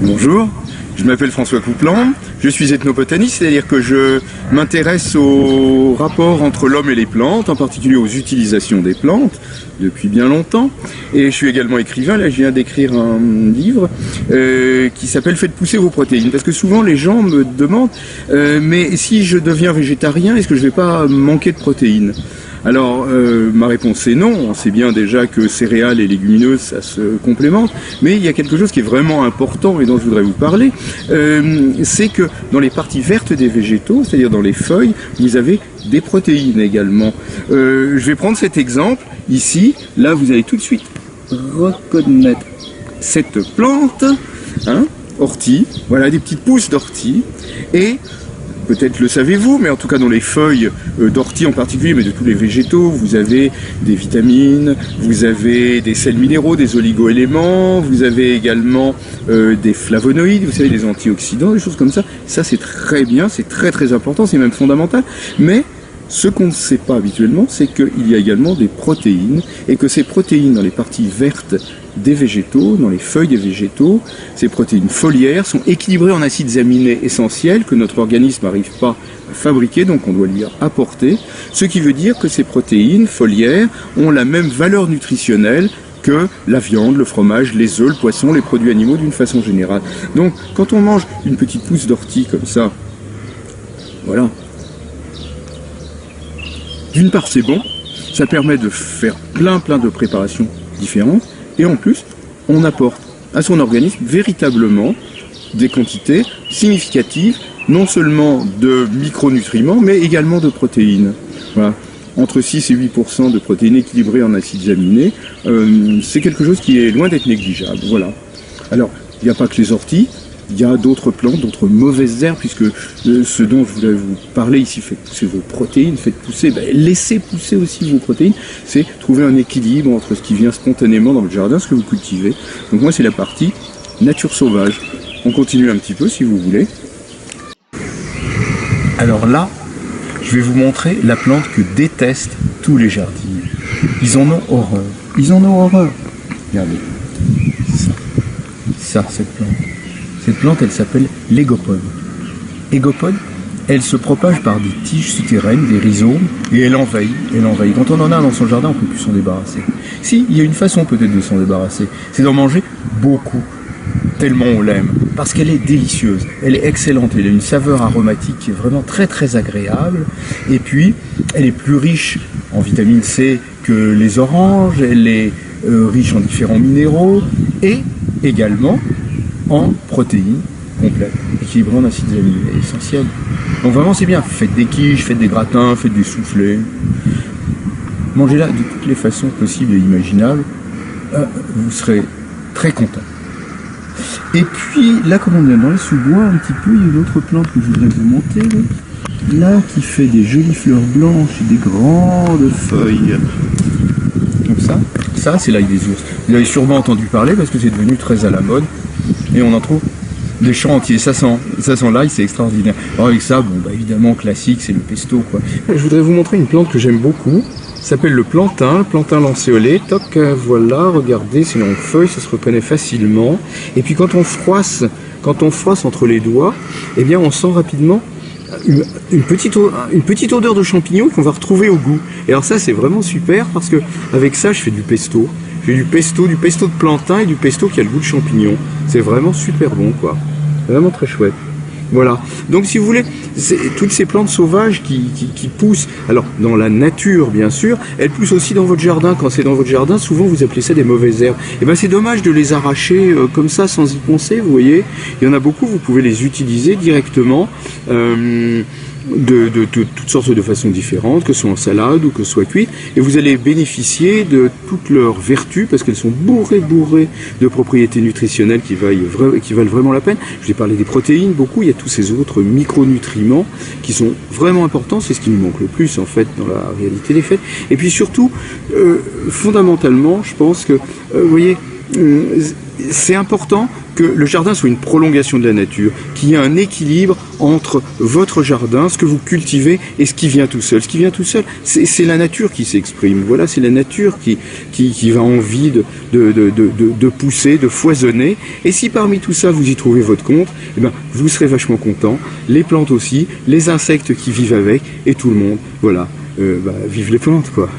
Bonjour, je m'appelle François Coupland, je suis ethnobotaniste, c'est-à-dire que je m'intéresse au rapport entre l'homme et les plantes, en particulier aux utilisations des plantes, depuis bien longtemps. Et je suis également écrivain, là je viens d'écrire un livre qui s'appelle « Faites pousser vos protéines ». Parce que souvent les gens me demandent mais si je deviens végétarien, est-ce que je ne vais pas manquer de protéines ? Alors, ma réponse est non. On sait bien déjà que céréales et légumineuses, ça se complémente. Mais il y a quelque chose qui est vraiment important et dont je voudrais vous parler. C'est que dans les parties vertes des végétaux, c'est-à-dire dans les feuilles, vous avez des protéines également. Je vais prendre cet exemple ici. Là, vous allez tout de suite reconnaître cette plante, hein, ortie. Voilà, des petites pousses d'ortie. Et peut-être le savez-vous, mais en tout cas dans les feuilles d'ortie en particulier, mais de tous les végétaux, vous avez des vitamines, vous avez des sels minéraux, des oligo-éléments, vous avez également des flavonoïdes, vous savez, des antioxydants, des choses comme ça. Ça c'est très bien, c'est très très important, c'est même fondamental. Mais ce qu'on ne sait pas habituellement, c'est qu'il y a également des protéines, et que ces protéines dans les parties vertes des végétaux, dans les feuilles des végétaux, ces protéines foliaires sont équilibrées en acides aminés essentiels que notre organisme n'arrive pas à fabriquer, donc on doit lui apporter, ce qui veut dire que ces protéines foliaires ont la même valeur nutritionnelle que la viande, le fromage, les œufs, le poisson, les produits animaux d'une façon générale. Donc quand on mange une petite pousse d'ortie comme ça, voilà, d'une part c'est bon, ça permet de faire plein de préparations différentes, et en plus on apporte à son organisme véritablement des quantités significatives, non seulement de micronutriments, mais également de protéines. Voilà. Entre 6 et 8% de protéines équilibrées en acides aminés, c'est quelque chose qui est loin d'être négligeable. Voilà. Alors, il n'y a pas que les orties, il y a d'autres plantes, d'autres mauvaises herbes, puisque ce dont je voulais vous parler ici, faites pousser vos protéines, faites pousser, laissez pousser aussi vos protéines, c'est trouver un équilibre entre ce qui vient spontanément dans le jardin, ce que vous cultivez. Donc moi c'est la partie nature sauvage. On continue un petit peu si vous voulez. Alors là, je vais vous montrer la plante que détestent tous les jardiniers. Ils en ont horreur. Ils en ont horreur. Regardez. Ça, cette plante. Cette plante, elle s'appelle l'égopode. Égopode, elle se propage par des tiges souterraines, des rhizomes, et elle envahit, elle envahit. Quand on en a dans son jardin, on ne peut plus s'en débarrasser. Si, il y a une façon peut-être de s'en débarrasser, c'est d'en manger beaucoup, tellement on l'aime, parce qu'elle est délicieuse, elle est excellente, elle a une saveur aromatique qui est vraiment très très agréable, et puis elle est plus riche en vitamine C que les oranges, elle est riche en différents minéraux, et également en protéines complètes, équilibrées en acides aminés essentiels. Donc vraiment c'est bien, faites des quiches, faites des gratins, faites des soufflés. Mangez-la de toutes les façons possibles et imaginables, vous serez très content. Et puis là, comme on est dans les sous-bois un petit peu, il y a une autre plante que je voudrais vous montrer, là qui fait des jolies fleurs blanches et des grandes feuilles. Comme ça. Ça, c'est l'ail des ours. Vous avez sûrement entendu parler parce que c'est devenu très à la mode. Et on en trouve des champs entiers. Ça sent l'ail, c'est extraordinaire. Alors avec ça, bon, bah évidemment, classique, c'est le pesto, quoi. Je voudrais vous montrer une plante que j'aime beaucoup. Ça s'appelle le plantain lancéolé. Toc, voilà, regardez, c'est une feuille, ça se reconnaît facilement. Et puis quand on froisse entre les doigts, eh bien on sent rapidement une petite odeur de champignon qu'on va retrouver au goût. Et alors ça c'est vraiment super parce que avec ça je fais du pesto. Je fais du pesto de plantain et du pesto qui a le goût de champignon. C'est vraiment super bon quoi. Vraiment très chouette. Voilà. Donc si vous voulez, toutes ces plantes sauvages qui poussent, alors dans la nature bien sûr, elles poussent aussi dans votre jardin. Quand c'est dans votre jardin, souvent vous appelez ça des mauvaises herbes. Et ben c'est dommage de les arracher comme ça sans y penser, vous voyez. Il y en a beaucoup, vous pouvez les utiliser directement de toutes sortes de façons différentes, que ce soit en salade ou que ce soit cuite, et vous allez bénéficier de toutes leurs vertus parce qu'elles sont bourrées de propriétés nutritionnelles qui valent vraiment la peine. Je vous ai parlé des protéines beaucoup, il y a tous ces autres micronutriments qui sont vraiment importants, c'est ce qui nous manque le plus en fait dans la réalité des faits. Et puis surtout, fondamentalement, je pense que, vous voyez, c'est important que le jardin soit une prolongation de la nature, qu'il y ait un équilibre entre votre jardin, ce que vous cultivez et ce qui vient tout seul. Ce qui vient tout seul, c'est la nature qui s'exprime. Voilà, c'est la nature qui va envie de pousser, de foisonner. Et si parmi tout ça, vous y trouvez votre compte, eh ben, vous serez vachement content. Les plantes aussi, les insectes qui vivent avec et tout le monde. Voilà, vive les plantes, quoi.